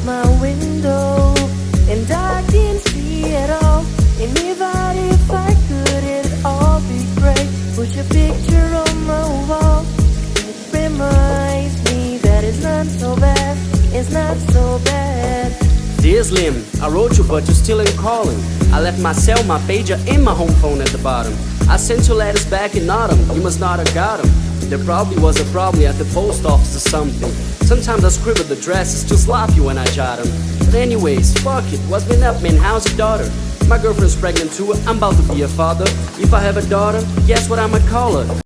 my window, and I can see it all. And even if I could, it'd all be great. Put your picture on my wall. It reminds me that it's not so bad. It's not so bad. Dear Slim, I wrote you but you still ain't calling. I left my cell, my pager, and my home phone at the bottom. I sent your letters back in autumn, you must not have got them. There probably was a problem at the post office or something. Sometimes I scribble the addresses too sloppy when I jot them. But anyways, fuck it, what's been up, man? How's your daughter? My girlfriend's pregnant too, I'm about to be a father. If I have a daughter, guess what I'ma call her?